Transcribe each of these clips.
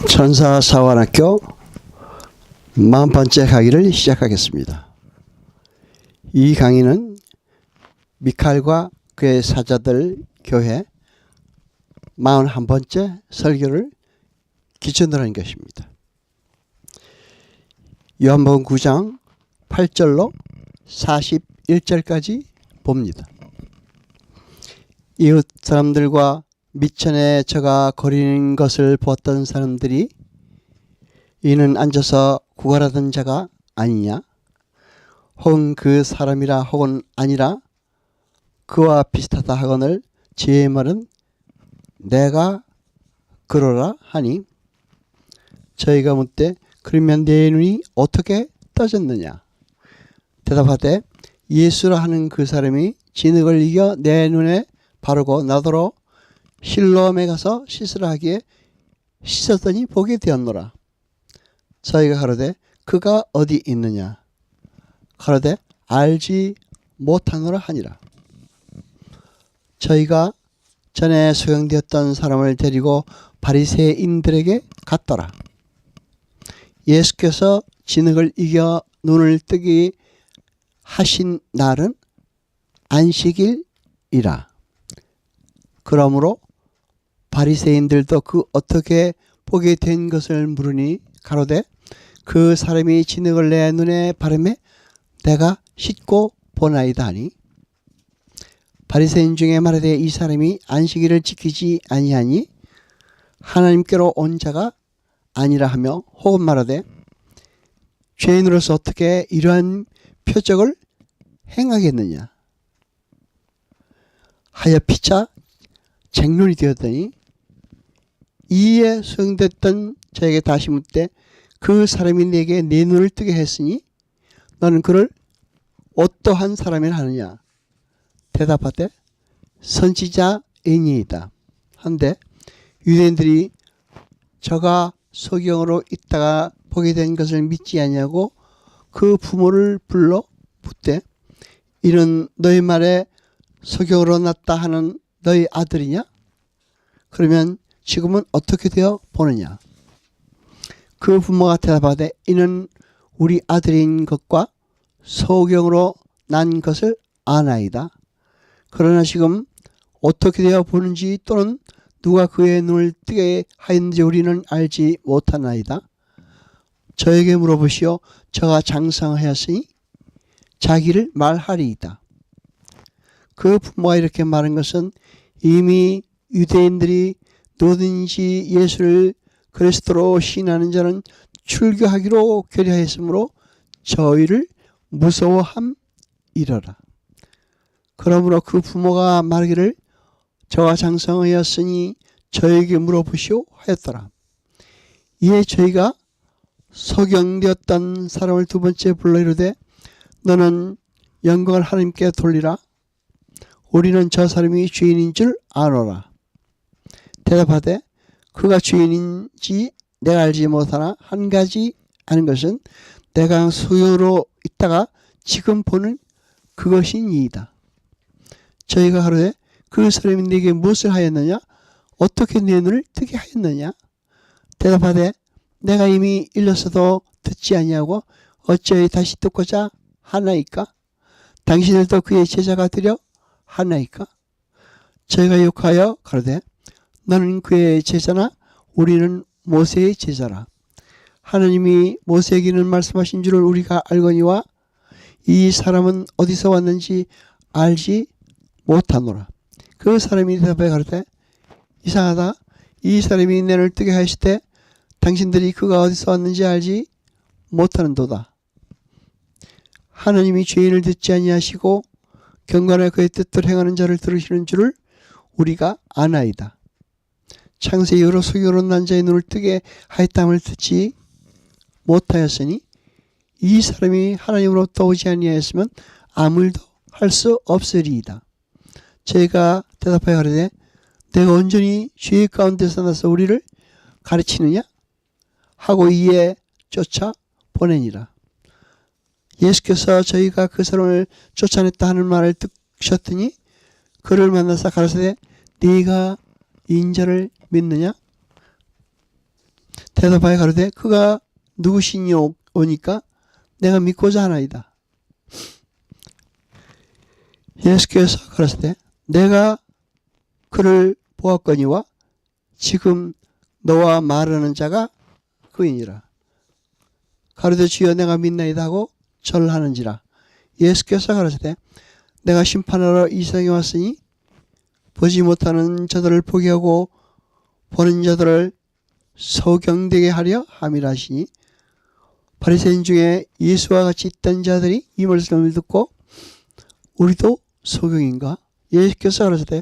천사사관학교 40번째 강의를 시작하겠습니다. 이 강의는 미칼과 그의 사자들 교회 41번째 설교를 기준으로 한 것입니다. 요한복음 9장 8절로 41절까지 봅니다. 이웃 사람들과 미천에 저가 거리는 것을 보았던 사람들이 이는 앉아서 구걸하던 자가 아니냐, 혹은 그 사람이라 혹은 아니라 그와 비슷하다 하거늘 제 말은 내가 그러라 하니, 저희가 묻되 그러면 내 눈이 어떻게 떠졌느냐. 대답하되 예수라 하는 그 사람이 진흙을 이겨 내 눈에 바르고 나더러 실로암에 가서 씻으라 하기에 씻었더니 보게 되었노라. 저희가 가로되 그가 어디 있느냐. 가로되 알지 못하노라 하니라. 저희가 전에 소경되었던 사람을 데리고 바리새인들에게 갔더라. 예수께서 진흙을 이겨 눈을 뜨게 하신 날은 안식일이라. 그러므로 바리새인들도 그 어떻게 보게 된 것을 물으니 가로되 그 사람이 진흙을 내 눈에 바르매 내가 씻고 보나이다 하니, 바리새인 중에 말하되 이 사람이 안식일을 지키지 아니하니 하나님께로 온 자가 아니라 하며, 혹은 말하되 죄인으로서 어떻게 이러한 표적을 행하겠느냐 하여 피차 쟁론이 되었더니, 이에 소용됐던 저에게 다시 묻되 그 사람이 내게 내 눈을 뜨게 했으니 너는 그를 어떠한 사람이라 하느냐. 대답하되 선지자이니이다 한데, 유대인들이 저가 소경으로 있다가 보게 된 것을 믿지 아니하고 그 부모를 불러 묻되 이는 너희 말에 소경으로 났다 하는 너희 아들이냐? 그러면 지금은 어떻게 되어 보느냐? 그 부모가 대답하되 이는 우리 아들인 것과 소경으로 난 것을 아나이다. 그러나 지금 어떻게 되어 보는지 또는 누가 그의 눈을 뜨게 하였는지 우리는 알지 못하나이다. 저에게 물어보시오. 저가 장성하였으니 자기를 말하리이다. 그 부모가 이렇게 말한 것은 이미 유대인들이 누구든지 예수를 그리스도로 시인하는 자는 출교하기로 결의하였으므로 저희를 무서워함이러라. 그러므로 그 부모가 말하기를 저가 장성하였으니 저에게 물어보시오 하였더라. 이에 저희가 소경되었던 사람을 두 번째 불러 이르되 너는 영광을 하나님께 돌리라. 우리는 저 사람이 죄인인 줄 아노라. 대답하되 그가 죄인인지 내가 알지 못하나 한 가지 아는 것은 내가 소경으로 있다가 지금 보는 그것이니이다. 저희가 하루에 그 사람이 내게 무엇을 하였느냐? 어떻게 내 눈을 뜨게 하였느냐? 대답하되 내가 이미 일렀어도 듣지 아니하고 어찌하여 다시 듣고자 하나이까? 당신들도 그의 제자가 되려 하나이까? 저희가 욕하여 가로되 너는 그의 제자나 우리는 모세의 제자라. 하나님이 모세에게는 말씀하신 줄을 우리가 알거니와 이 사람은 어디서 왔는지 알지 못하노라. 그 사람이 대답하여 가로되 이상하다. 이 사람이 내 눈을 뜨게 하실 때 당신들이 그가 어디서 왔는지 알지 못하는도다. 하나님이 죄인을 듣지 아니하시고 경건하여 그의 뜻대로 행하는 자를 들으시는 줄을 우리가 아나이다. 창세 이후로 소경으로 난 자의 눈을 뜨게 하였다함을 듣지 못하였으니 이 사람이 하나님으로부터 오지 아니하였으면 아무 일도 할 수 없으리이다. 저희가 대답하여 가로되 내가 온전히 죄 가운데서 나서 우리를 가르치느냐 하고 이에 쫓아 보내니라. 예수께서 저희가 그 사람을 쫓아냈다 하는 말을 듣셨더니 그를 만나서 가라사대 네가 인자를 믿느냐? 대답하여 가로되 그가 누구시니 오니까 내가 믿고자 하나이다. 예수께서 가라사대 내가 그를 보았거니와 지금 너와 말하는 자가 그이니라. 가로되 주여 내가 믿나이다 하고 절하는지라. 예수께서 가라사대 내가 심판하러 이 세상에 왔으니 보지 못하는 자들을 보게 하고 보는 자들을 소경되게 하려 함이라 하시니 바리새인 중에 예수와 같이 있던 자들이 이 말씀을 듣고 우리도 소경인가? 예수께서 가라사대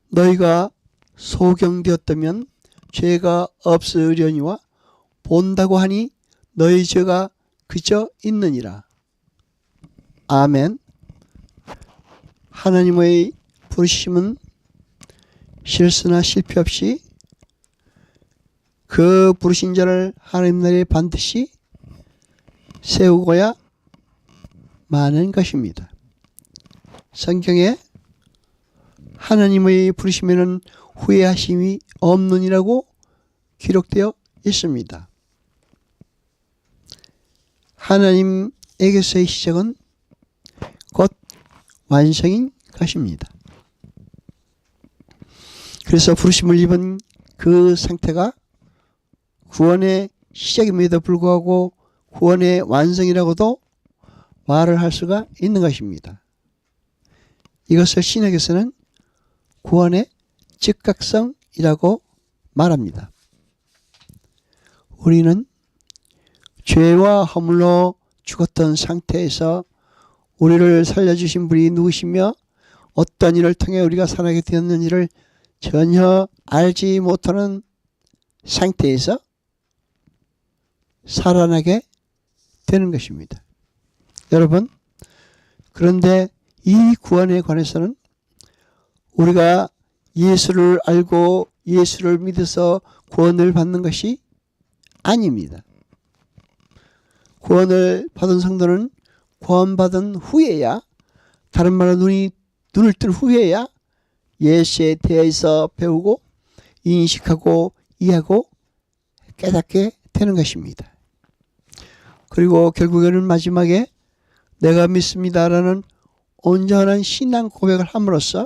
너희가 소경되었다면 죄가 없으려니와 본다고 하니 너희 죄가 그저 있느니라. 아멘. 하나님의 부르심은 실수나 실패 없이 그 부르신 자를 하나님 나라에 반드시 세우고야 마는 것입니다. 성경에 하나님의 부르심에는 후회하심이 없느니라고 기록되어 있습니다. 하나님에게서의 시작은 곧 완성인 것입니다. 그래서 부르심을 입은 그 상태가 구원의 시작임에도 불구하고 구원의 완성이라고도 말을 할 수가 있는 것입니다. 이것을 신학에서는 구원의 즉각성이라고 말합니다. 우리는 죄와 허물로 죽었던 상태에서 우리를 살려주신 분이 누구시며 어떤 일을 통해 우리가 살아가게 되었는지를 전혀 알지 못하는 상태에서 살아나게 되는 것입니다. 여러분, 그런데 이 구원에 관해서는 우리가 예수를 알고 예수를 믿어서 구원을 받는 것이 아닙니다. 구원을 받은 성도는 구원받은 후에야, 다른 말로 눈을 뜬 후에야 예수에 대해서 배우고 인식하고 이해하고 깨닫게 되는 것입니다. 그리고 결국에는 마지막에 내가 믿습니다라는 온전한 신앙 고백을 함으로써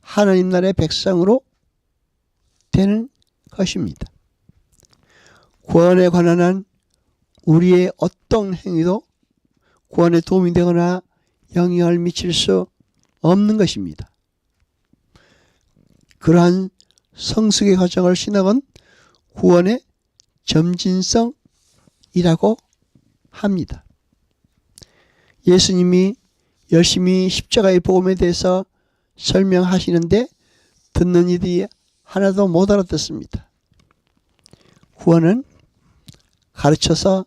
하나님 나라의 백성으로 되는 것입니다. 구원에 관한 우리의 어떤 행위도 구원에 도움이 되거나 영향을 미칠 수 없는 것입니다. 그러한 성숙의 과정을 신학은 구원의 점진성이라고 합니다. 예수님이 열심히 십자가의 복음에 대해서 설명하시는데 듣는 이들이 하나도 못 알아듣습니다. 구원은 가르쳐서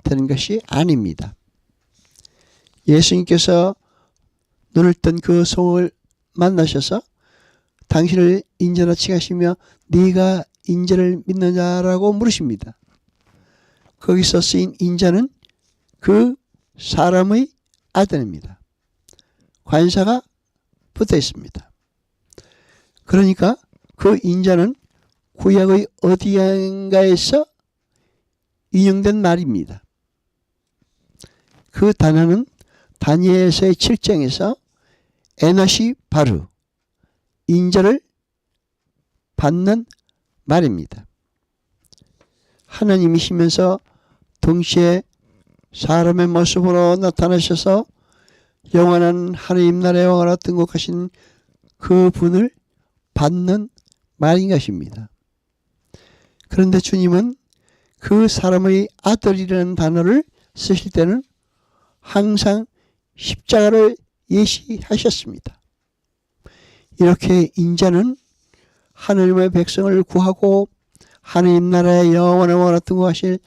되는 것이 아닙니다. 예수님께서 눈을 뜬 그 소을 만나셔서 당신을 인자로 칭하시며 네가 인자를 믿느냐라고 물으십니다. 거기서 쓰인 인자는 그 사람의 아들입니다. 관사가 붙어 있습니다. 그러니까 그 인자는 구약의 어디인가에서 인용된 말입니다. 그 단어는 다니엘서의 7장에서 에너시 바르, 인자를 받는 말입니다. 하나님이시면서 동시에 사람의 모습으로 나타나셔서 영원한 하나님 나라의 왕으로 등극하신 그 분을 받는 말인 것입니다. 그런데 주님은 그 사람의 아들이라는 단어를 쓰실 때는 항상 십자가를 예시하셨습니다. 이렇게 인자는 하나님의 백성을 구하고 하나님 나라의 영원한 왕으로 등극하실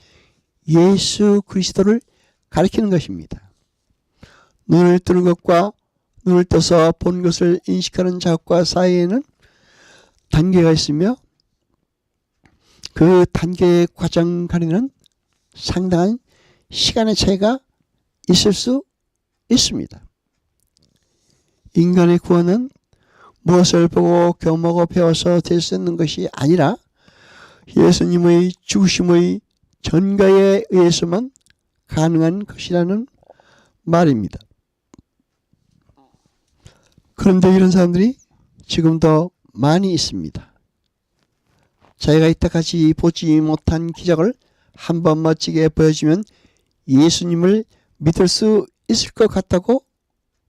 예수 그리스도를 가리키는 것입니다. 눈을 뜨는 것과 눈을 떠서 본 것을 인식하는 작업과 사이에는 단계가 있으며 그 단계의 과정 간에는 상당한 시간의 차이가 있을 수 있습니다. 인간의 구원은 무엇을 보고 교모고 배워서 될 수 있는 것이 아니라 예수님의 죽으심의 전가에 의해서만 가능한 것이라는 말입니다. 그런데 이런 사람들이 지금도 많이 있습니다. 자기가 이때까지 보지 못한 기적을 한번 멋지게 보여주면 예수님을 믿을 수 있을 것 같다고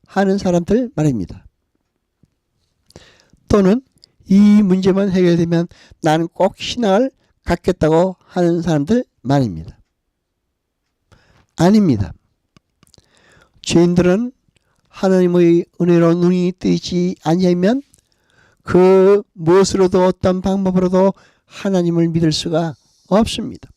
하는 사람들 말입니다. 또는 이 문제만 해결되면 나는 꼭 신앙을 갖겠다고 하는 사람들 말입니다. 아닙니다. 죄인들은 하나님의 은혜로 눈이 뜨이지 아니하면 그 무엇으로도 어떤 방법으로도 하나님을 믿을 수가 없습니다.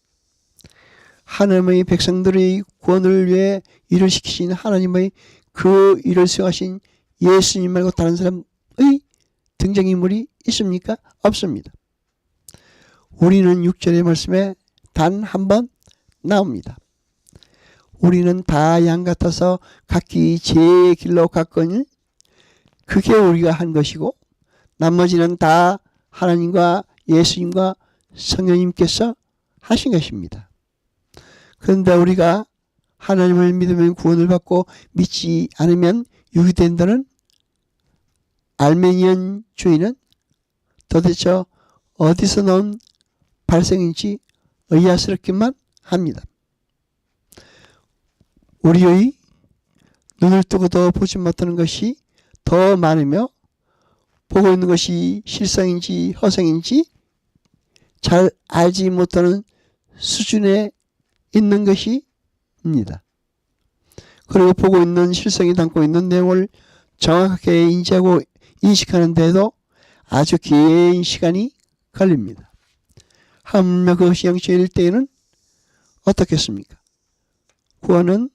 하나님의 백성들의 구원을 위해 일을 시키신 하나님의 그 일을 수행하신 예수님 말고 다른 사람의 등장인물이 있습니까? 없습니다. 우리는 6절의 말씀에 단 한 번 나옵니다. 우리는 다 양 같아서 각기 제 길로 갔거니 그게 우리가 한 것이고 나머지는 다 하나님과 예수님과 성령님께서 하신 것입니다. 그런데 우리가 하나님을 믿으면 구원을 받고 믿지 않으면 유기된다는 알메니안 주의는 도대체 어디서 나온 발생인지 의아스럽기만 합니다. 우리의 눈을 뜨고도 보지 못하는 것이 더 많으며 보고 있는 것이 실상인지 허상인지 잘 알지 못하는 수준에 있는 것입니다. 그리고 보고 있는 실상이 담고 있는 내용을 정확하게 인지하고 인식하는 데도 아주 긴 시간이 걸립니다. 하물며 그것이 영적일 때에는 어떻겠습니까? 구원은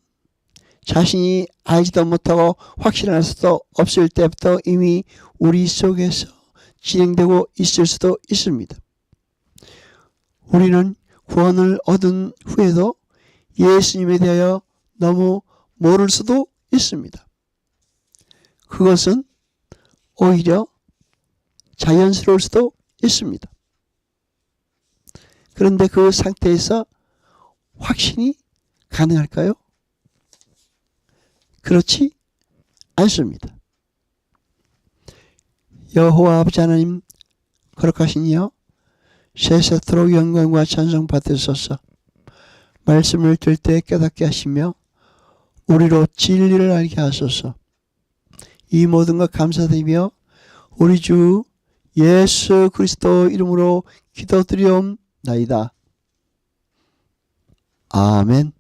자신이 알지도 못하고 확실할 수도 없을 때부터 이미 우리 속에서 진행되고 있을 수도 있습니다. 우리는 구원을 얻은 후에도 예수님에 대하여 너무 모를 수도 있습니다. 그것은 오히려 자연스러울 수도 있습니다. 그런데 그 상태에서 확신이 가능할까요? 그렇지 않습니다. 여호와 아버지 하나님 거룩하시니여 세세토록 영광과 찬송 받으소서. 말씀을 들을 때 깨닫게 하시며 우리로 진리를 알게 하소서. 이 모든 것 감사드리며 우리 주 예수 그리스도 이름으로 기도드리옵나이다. 아멘.